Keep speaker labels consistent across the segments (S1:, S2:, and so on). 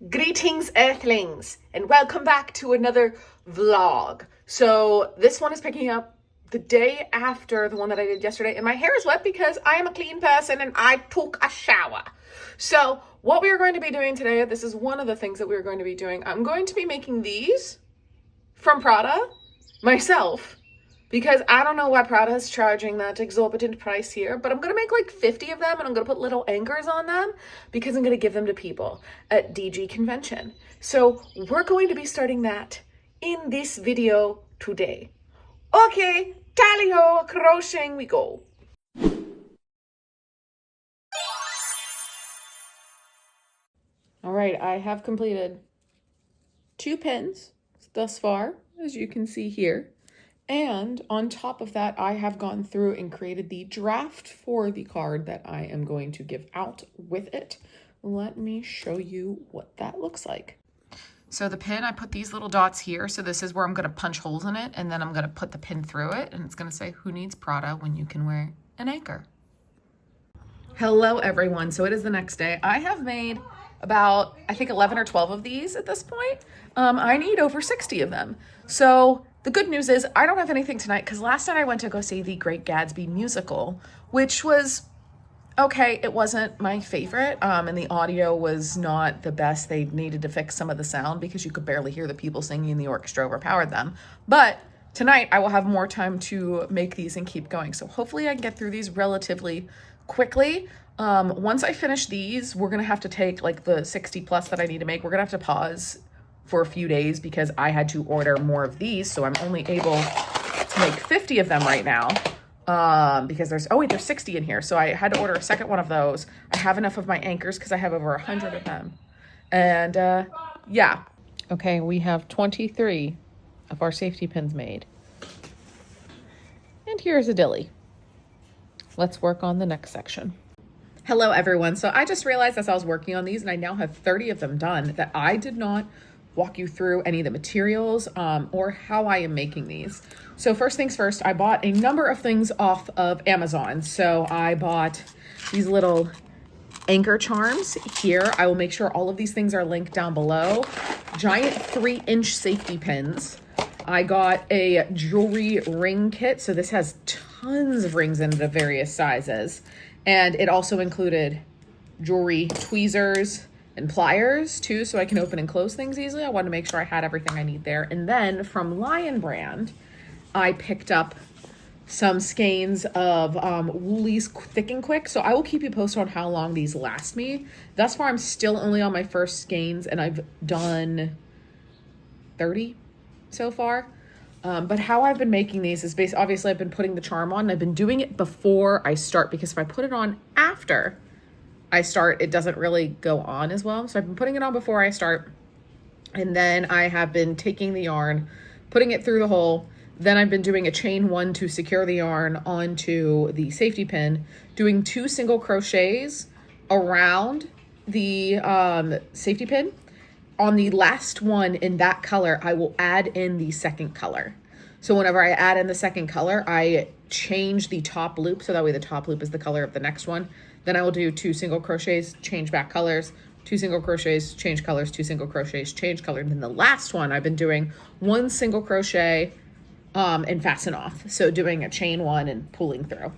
S1: Greetings, Earthlings, and welcome back to another vlog. So this one is picking up the day after the one that I did yesterday, and my hair is wet because I am a clean person and I took a shower. So what we are going to be doing today, this is one of the things that we're going to be doing. I'm going to be making these from Prada myself, because I don't know why Prada is charging that exorbitant price here, but I'm going to make like 50 of them, and I'm going to put little anchors on them because I'm going to give them to people at DG convention. So we're going to be starting that in this video today. Okay, tally-ho, crocheting we go. All right, I have completed 2 pins thus far, as you can see here. And on top of that, I have gone through and created the draft for the card that I am going to give out with it. Let me show you what that looks like. So the pin, I put these little dots here. So this is where I'm gonna punch holes in it, and then I'm gonna put the pin through it, and it's gonna say, "Who needs Prada when you can wear an anchor?" Hello, everyone. So it is the next day. I have made about, I think 11 or 12 of these at this point. I need over 60 of them. So the good news is I don't have anything tonight because last night I went to go see The Great Gatsby musical, which was okay. It wasn't my favorite, and the audio was not the best. They needed to fix some of the sound because you could barely hear the people singing, and the orchestra overpowered them. But tonight I will have more time to make these and keep going. So hopefully I can get through these relatively quickly. Once I finish these, we're gonna have to take like the 60 plus that I need to make. We're gonna have to pause for a few days because I had to order more of these. So I'm only able to make 50 of them right now. Because there's 60 in here. So I had to order a second one of those. I have enough of my anchors because I have over 100 of them. And yeah. Okay, we have 23 of our safety pins made. And here's a dilly. Let's work on the next section. Hello, everyone. So I just realized as I was working on these, and I now have 30 of them done, that I did not walk you through any of the materials or how I am making these. So first things first, I bought a number of things off of Amazon. So I bought these little anchor charms here. I will make sure all of these things are linked down below. Giant 3-inch safety pins. I got a jewelry ring kit. So this has tons of rings in it of various sizes. And it also included jewelry tweezers and pliers too, so I can open and close things easily. I wanted to make sure I had everything I need there. And then from Lion Brand, I picked up some skeins of Woolies Thick and Quick. So I will keep you posted on how long these last me. Thus far, I'm still only on my first skeins, and I've done 30 so far. But how I've been making these is obviously I've been putting the charm on. I've been doing it before I start, because if I put it on after I start, it doesn't really go on as well. So I've been putting it on before I start. And then I have been taking the yarn, putting it through the hole. Then I've been doing a chain 1 to secure the yarn onto the safety pin, doing 2 single crochets around the safety pin. On the last one in that color, I will add in the second color. So whenever I add in the second color, I change the top loop, so that way the top loop is the color of the next one. Then I will do 2 single crochets, change back colors, 2 single crochets, change colors, 2 single crochets, change color. And then the last one, I've been doing 1 single crochet and fasten off. So doing a chain 1 and pulling through.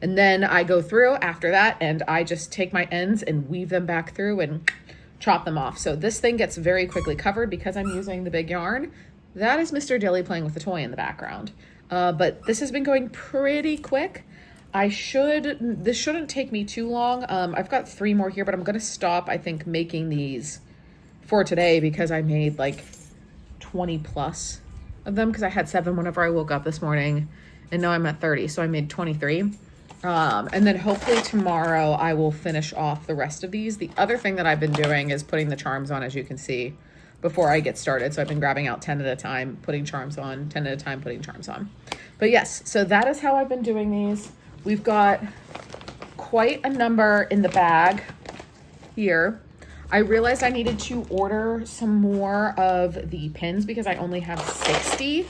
S1: And then I go through after that, and I just take my ends and weave them back through and chop them off. So this thing gets very quickly covered because I'm using the big yarn. That is Mr. Dilly playing with the toy in the background. But this has been going pretty quick. This shouldn't take me too long. I've got 3 more here, but I'm going to stop, I think, making these for today because I made like 20 plus of them because I had 7 whenever I woke up this morning, and now I'm at 30. So I made 23. And then hopefully tomorrow I will finish off the rest of these. The other thing that I've been doing is putting the charms on, as you can see, before I get started. So I've been grabbing out 10 at a time, putting charms on, 10 at a time, putting charms on. But yes, so that is how I've been doing these. We've got quite a number in the bag here. I realized I needed to order some more of the pins because I only have 60.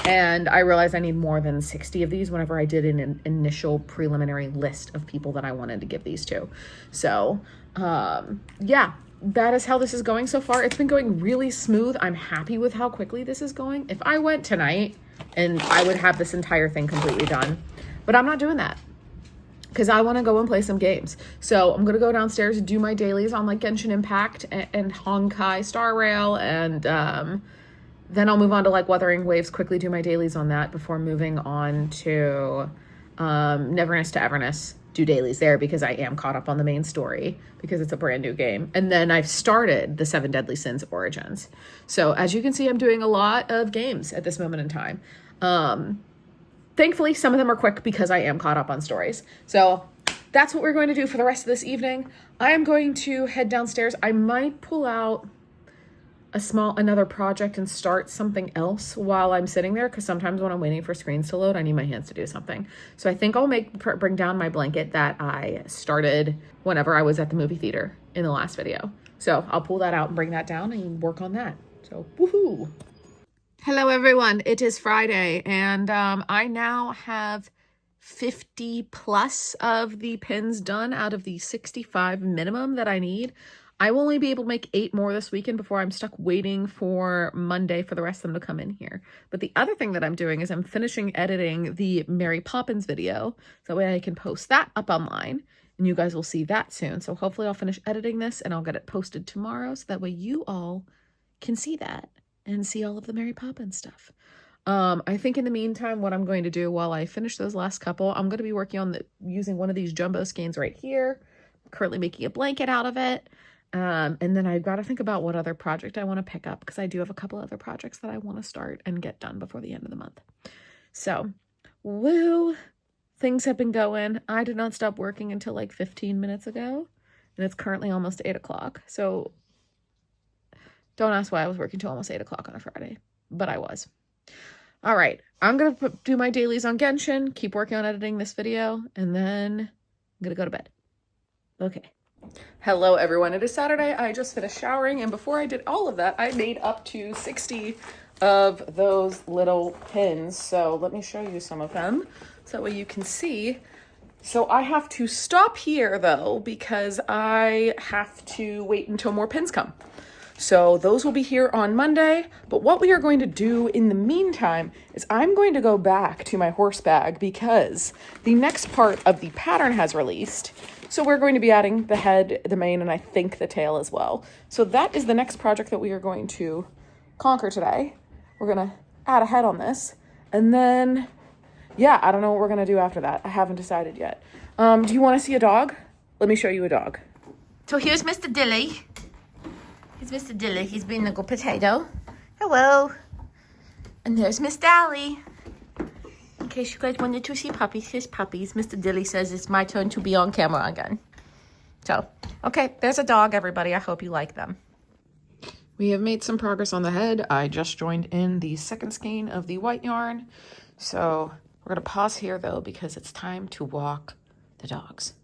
S1: And I realized I need more than 60 of these whenever I did an initial preliminary list of people that I wanted to give these to. So, yeah, that is how this is going so far. It's been going really smooth. I'm happy with how quickly this is going. If I went tonight, and I would have this entire thing completely done, but I'm not doing that because I want to go and play some games. So I'm going to go downstairs and do my dailies on like Genshin Impact and Honkai Star Rail, and then I'll move on to like Wuthering Waves, quickly do my dailies on that before moving on to Neverness to Everness, do dailies there because I am caught up on the main story because it's a brand new game. And then I've started the 7 Deadly Sins Origins. So as you can see, I'm doing a lot of games at this moment in time. Thankfully, some of them are quick because I am caught up on stories. So that's what we're going to do for the rest of this evening. I am going to head downstairs. I might pull out another project and start something else while I'm sitting there, because sometimes when I'm waiting for screens to load, I need my hands to do something. So I think I'll bring down my blanket that I started whenever I was at the movie theater in the last video. So I'll pull that out and bring that down and work on that. So woohoo! Hello everyone, it is Friday, and I now have 50 plus of the pins done out of the 65 minimum that I need. I will only be able to make 8 more this weekend before I'm stuck waiting for Monday for the rest of them to come in here. But the other thing that I'm doing is I'm finishing editing the Mary Poppins video, so that way I can post that up online, and you guys will see that soon. So hopefully I'll finish editing this and I'll get it posted tomorrow, so that way you all can see that and see all of the Mary Poppins stuff. I think in the meantime, what I'm going to do while I finish those last couple, I'm going to be working on using one of these jumbo skeins right here. I'm currently making a blanket out of it. And then I've got to think about what other project I want to pick up, because I do have a couple other projects that I want to start and get done before the end of the month. So, woo! Things have been going. I did not stop working until like 15 minutes ago, and it's currently almost 8 o'clock. So, don't ask why I was working till almost 8 o'clock on a Friday, but I was. All right, I'm going to do my dailies on Genshin, keep working on editing this video, and then I'm going to go to bed. Okay. Hello everyone, it is Saturday. I just finished showering, and before I did all of that, I made up to 60 of those little pins. So let me show you some of them so that way you can see. So I have to stop here though, because I have to wait until more pins come. So those will be here on Monday, but what we are going to do in the meantime is I'm going to go back to my horse bag because the next part of the pattern has released. So we're going to be adding the head, the mane, and I think the tail as well. So that is the next project that we are going to conquer today. We're going to add a head on this. And then, yeah, I don't know what we're going to do after that. I haven't decided yet. Do you want to see a dog? Let me show you a dog. So here's Mr. Dilly. Here's Mr. Dilly. He's being a good potato. Hello. And there's Miss Dally. In case you guys wanted to see puppies, here's puppies. Mr. Dilly says it's my turn to be on camera again. So, okay, there's a dog, everybody. I hope you like them. We have made some progress on the head. I just joined in the second skein of the white yarn. So we're going to pause here, though, because it's time to walk the dogs.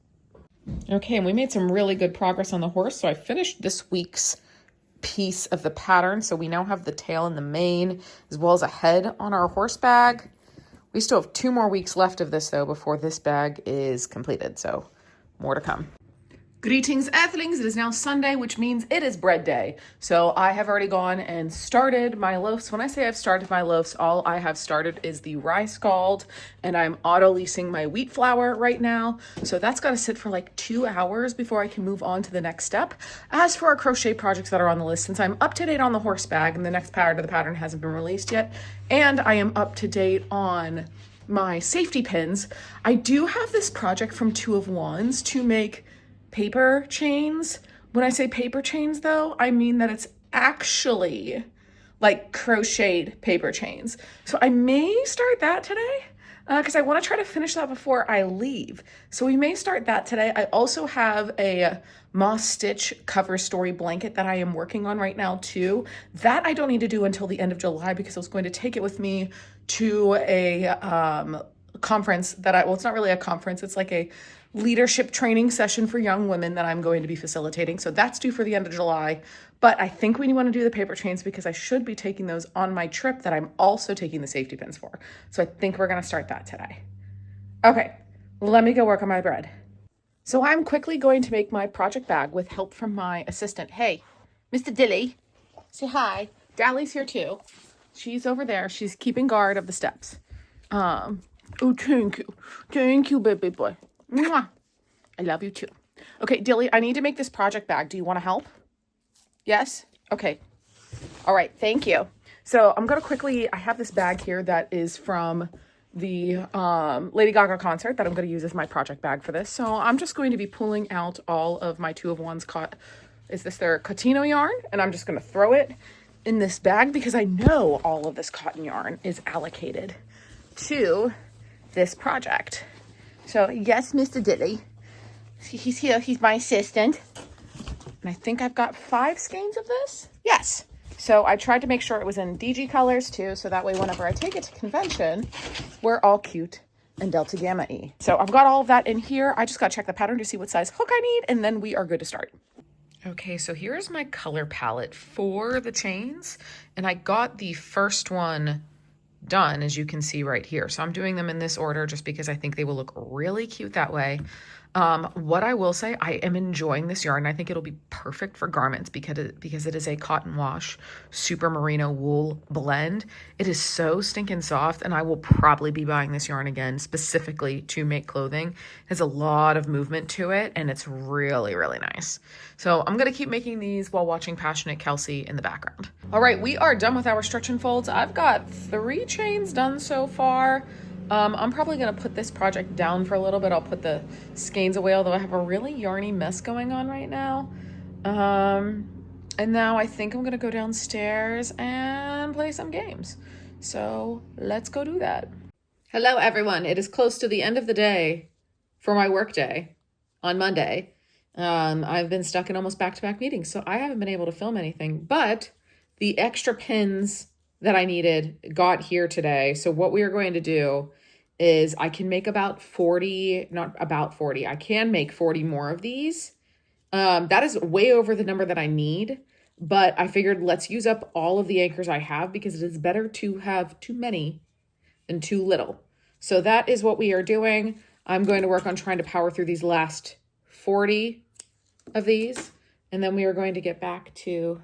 S1: Okay, and we made some really good progress on the horse. So I finished this week's piece of the pattern. So we now have the tail and the mane, as well as a head on our horse bag. We still have 2 more weeks left of this, though, before this bag is completed. So more to come. Greetings, Earthlings. It is now Sunday, which means it is bread day. So I have already gone and started my loaves. When I say I've started my loaves, all I have started is the rye scald, and I'm auto-leasing my wheat flour right now. So that's got to sit for like 2 hours before I can move on to the next step. As for our crochet projects that are on the list, since I'm up to date on the horse bag and the next part of the pattern hasn't been released yet, and I am up to date on my safety pins, I do have this project from Two of Wands to make paper chains. When I say paper chains, though, I mean that it's actually like crocheted paper chains. So I may start that today because I want to try to finish that before I leave. So we may start that today. I also have a moss stitch cover story blanket that I am working on right now too. That I don't need to do until the end of July because I was going to take it with me to a conference that well, it's not really a conference. It's like a leadership training session for young women that I'm going to be facilitating. So that's due for the end of July. But I think we want to do the paper chains because I should be taking those on my trip that I'm also taking the safety pins for. So I think we're going to start that today. Okay, let me go work on my bread. So I'm quickly going to make my project bag with help from my assistant. Hey, Mr. Dilly, say hi. Dally's here too. She's over there. She's keeping guard of the steps. Oh, thank you. Thank you, baby boy. Mwah. I love you too. Okay, Dilly, I need to make this project bag. Do you want to help? Yes? Okay. All right, thank you. So I'm going to quickly, I have this bag here that is from the Lady Gaga concert that I'm going to use as my project bag for this. So I'm just going to be pulling out all of my 2-of-1's is this their Cotino yarn? And I'm just going to throw it in this bag because I know all of this cotton yarn is allocated to this project. So yes, Mr. Dilly, he's here. He's my assistant. And I think I've got 5 skeins of this. Yes. So I tried to make sure it was in DG colors too, so that way whenever I take it to convention, we're all cute and Delta Gamma E. So I've got all of that in here. I just got to check the pattern to see what size hook I need, and then we are good to start. Okay, so here's my color palette for the chains, and I got the first one done, as you can see right here. So I'm doing them in this order just because I think they will look really cute that way. What I will say, I am enjoying this yarn. I think it'll be perfect for garments because it is a cotton wash super merino wool blend. It is so stinking soft, and I will probably be buying this yarn again specifically to make clothing. It has a lot of movement to it, and it's really, really nice. So I'm going to keep making these while watching Passionate Kelsey in the background. All right, we are done with our stretch and folds. I've got 3 chains done so far. I'm probably going to put this project down for a little bit. I'll put the skeins away, although I have a really yarny mess going on right now. And now I think I'm going to go downstairs and play some games. So let's go do that. Hello, everyone. It is close to the end of the day for my work day on Monday. I've been stuck in almost back-to-back meetings, so I haven't been able to film anything, but the extra pins that I needed got here today. So what we are going to do is I can make about 40, not about 40. I can make 40 more of these. That is way over the number that I need, but I figured let's use up all of the anchors I have because it is better to have too many than too little. So that is what we are doing. I'm going to work on trying to power through these last 40 of these, and then we are going to get back to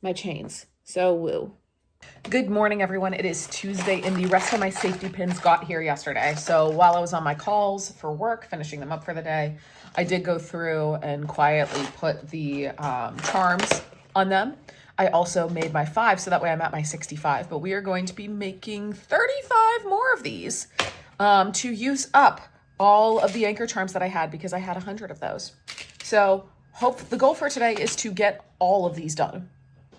S1: my chains. So woo. Good morning, everyone. It is Tuesday, and the rest of my safety pins got here yesterday. So while I was on my calls for work, finishing them up for the day, I did go through and quietly put the charms on them. I also made my 5, so that way I'm at my 65, but we are going to be making 35 more of these to use up all of the anchor charms that I had because I had 100 of those. So the goal for today is to get all of these done.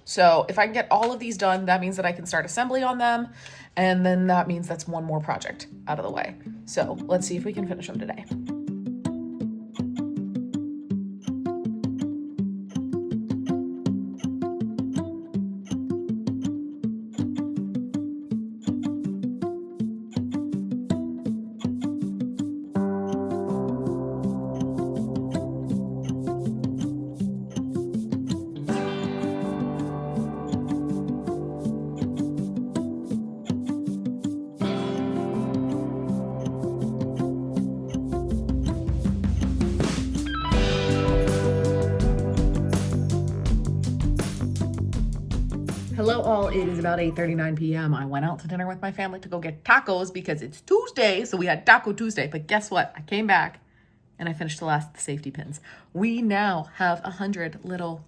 S1: So if I can get all of these done, that means that I can start assembly on them. And then that means that's one more project out of the way. So let's see if we can finish them today. Hello all, it is about 8:39 p.m. I went out to dinner with my family to go get tacos because it's Tuesday, so we had Taco Tuesday. But guess what? I came back and I finished the last of the safety pins. We now have 100 little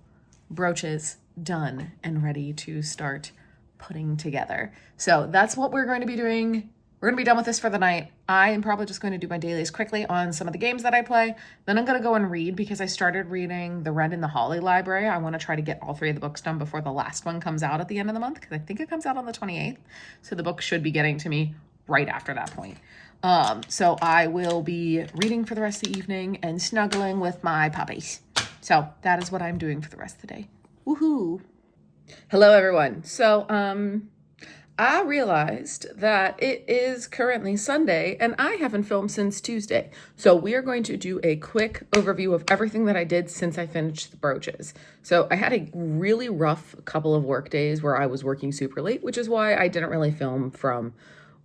S1: brooches done and ready to start putting together. So that's what we're going to be doing. We're going to be done with this for the night. I am probably just going to do my dailies quickly on some of the games that I play. Then I'm going to go and read because I started reading The Red and the Holly Library. I want to try to get all 3 of the books done before the last one comes out at the end of the month because I think it comes out on the 28th. So the book should be getting to me right after that point. So I will be reading for the rest of the evening and snuggling with my puppies. So that is what I'm doing for the rest of the day. Woohoo! Hello, everyone. So, I realized that it is currently Sunday and I haven't filmed since Tuesday. So we are going to do a quick overview of everything that I did since I finished the brooches. So I had a really rough couple of work days where I was working super late, which is why I didn't really film from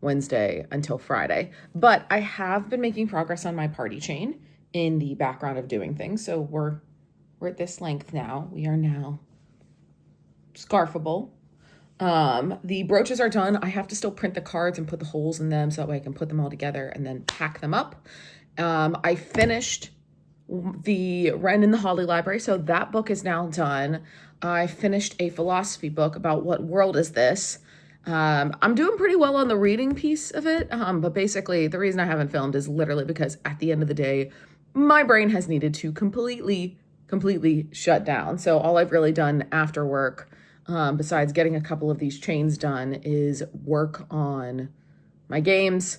S1: Wednesday until Friday. But I have been making progress on my party chain in the background of doing things. So we're at this length now. We are now scarfable. The brooches are done. I have to still print the cards and put the holes in them so that way I can put them all together and then pack them up. I finished the Wren and the Holly Library, so that book is now done. I finished a philosophy book about what world is this. I'm doing pretty well on the reading piece of it, but basically the reason I haven't filmed is literally because at the end of the day, my brain has needed to completely shut down. So all I've really done after work, besides getting a couple of these chains done, is work on my games,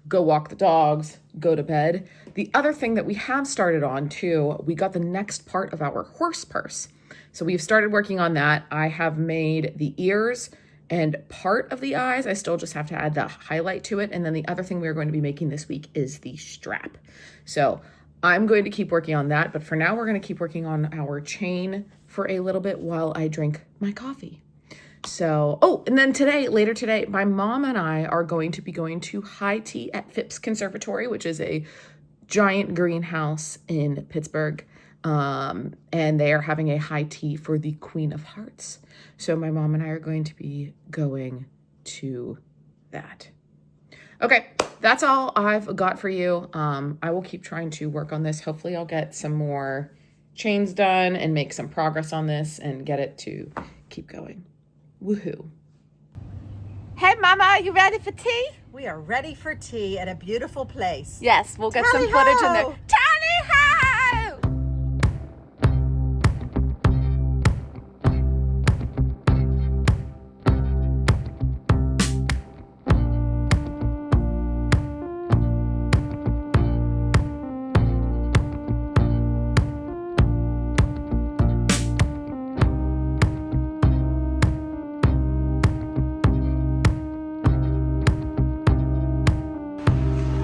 S1: go walk the dogs, go to bed. The other thing that we have started on too, we got the next part of our horse purse. So we've started working on that. I have made the ears and part of the eyes. I still just have to add the highlight to it. And then the other thing we're going to be making this week is the strap. So I'm going to keep working on that. But for now, we're going to keep working on our chain for a little bit while I drink my coffee. So, oh, and then later today, my mom and I are going to be going to high tea at Phipps Conservatory, which is a giant greenhouse in Pittsburgh. And they are having a high tea for the Queen of Hearts. So my mom and I are going to be going to that. Okay, that's all I've got for you. I will keep trying to work on this. Hopefully I'll get some more chains done and make some progress on this and get it to keep going. Woohoo.
S2: Hey, Mama, are you ready for tea?
S3: We are ready for tea at a beautiful place.
S2: Yes, we'll get
S3: Tally
S2: some footage in there.
S3: ho!
S2: Tally ho!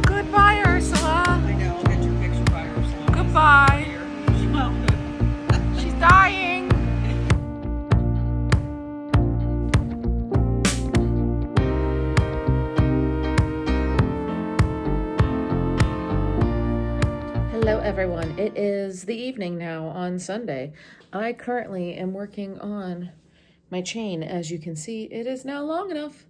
S1: Goodbye, Ursula.
S3: I know, I'll get your picture by Ursula.
S1: Goodbye. She's dying. Hello, everyone. It is the evening now on Sunday. I currently am working on my chain. As you can see, it is now long enough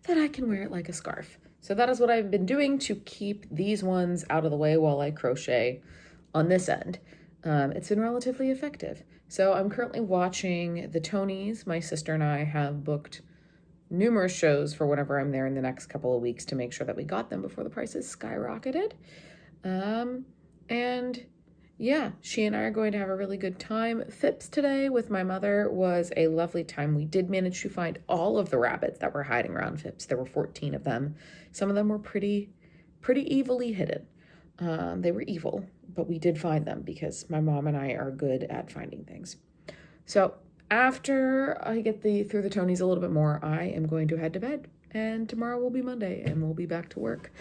S1: that I can wear it like a scarf. So that is what I've been doing to keep these ones out of the way while I crochet on this end. It's been relatively effective. So I'm currently watching the Tonys. My sister and I have booked numerous shows for whenever I'm there in the next couple of weeks to make sure that we got them before the prices skyrocketed. And yeah, she and I are going to have a really good time. Phipps today with my mother was a lovely time. We did manage to find all of the rabbits that were hiding around Phipps. There were 14 of them. Some of them were pretty evilly hidden. They were evil, but we did find them because my mom and I are good at finding things. So after I get through the Tonys a little bit more, I am going to head to bed. And tomorrow will be Monday and we'll be back to work.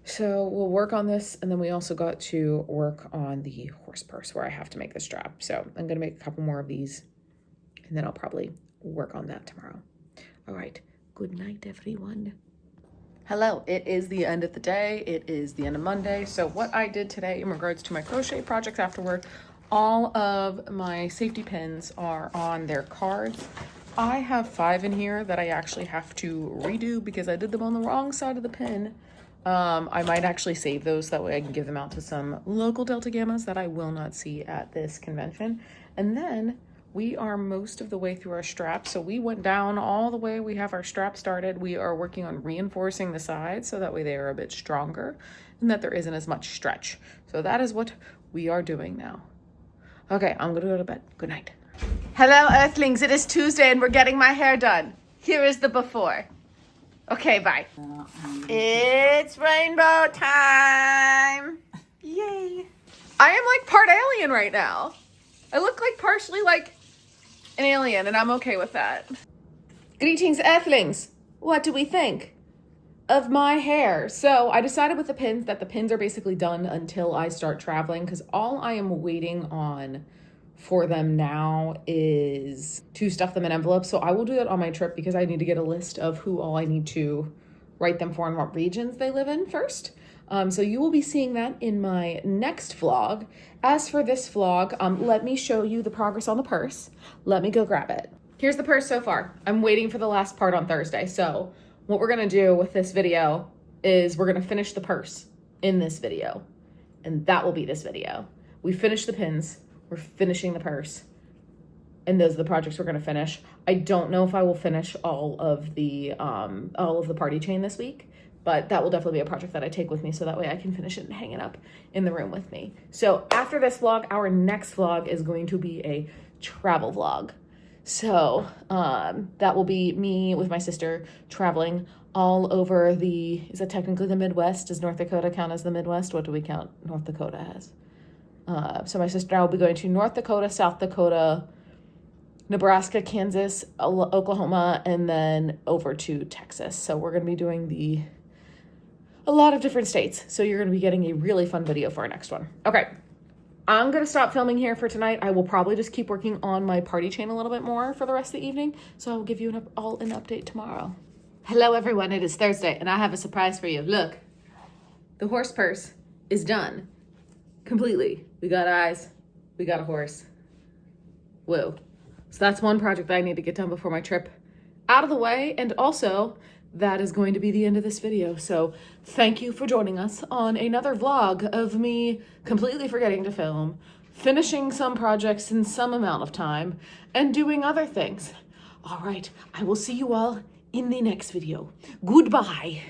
S1: So we'll work on this, and then we also got to work on the horse purse where I have to make the strap. So I'm going to make a couple more of these, and then I'll probably work on that tomorrow. All right. Good night, everyone. Hello. It is the end of the day. It is the end of Monday. So what I did today in regards to my crochet projects after work, all of my safety pins are on their cards. I have 5 in here that I actually have to redo because I did them on the wrong side of the pin. I might actually save those, that way I can give them out to some local Delta Gammas that I will not see at this convention. And then we are most of the way through our strap. So we went down all the way. We have our strap started. We are working on reinforcing the sides so that way they are a bit stronger and that there isn't as much stretch. So that is what we are doing now. Okay, I'm gonna go to bed. Good night.
S2: Hello, Earthlings. It is Tuesday and we're getting my hair done. Here is the before. Okay, bye. It's rainbow time.
S1: Yay. I am like part alien right now. I look like partially like an alien and I'm okay with that. Greetings, Earthlings. What do we think of my hair? So I decided with the pins that the pins are basically done until I start traveling because all I am waiting on for them now is to stuff them in envelopes. So I will do that on my trip because I need to get a list of who all I need to write them for and what regions they live in first. So you will be seeing that in my next vlog. As for this vlog, let me show you the progress on the purse. Let me go grab it. Here's the purse so far. I'm waiting for the last part on Thursday. So what we're gonna do with this video is we're gonna finish the purse in this video. And that will be this video. We finished the pins, we're finishing the purse. And those are the projects we're gonna finish. I don't know if I will finish all of the party chain this week, but that will definitely be a project that I take with me so that way I can finish it and hang it up in the room with me. So after this vlog, our next vlog is going to be a travel vlog. So that will be me with my sister traveling all over is that technically the Midwest? Does North Dakota count as the Midwest? What do we count North Dakota as? So my sister and I will be going to North Dakota, South Dakota, Nebraska, Kansas, Oklahoma, and then over to Texas. So we're going to be doing a lot of different states. So you're going to be getting a really fun video for our next one. Okay. I'm going to stop filming here for tonight. I will probably just keep working on my party chain a little bit more for the rest of the evening. So I will give you an update tomorrow. Hello, everyone. It is Thursday, and I have a surprise for you. Look, the horse purse is done completely. We got eyes. We got a horse. Whoa. So that's one project that I need to get done before my trip out of the way. And also, that is going to be the end of this video. So thank you for joining us on another vlog of me completely forgetting to film, finishing some projects in some amount of time, and doing other things. All right, I will see you all in the next video. Goodbye.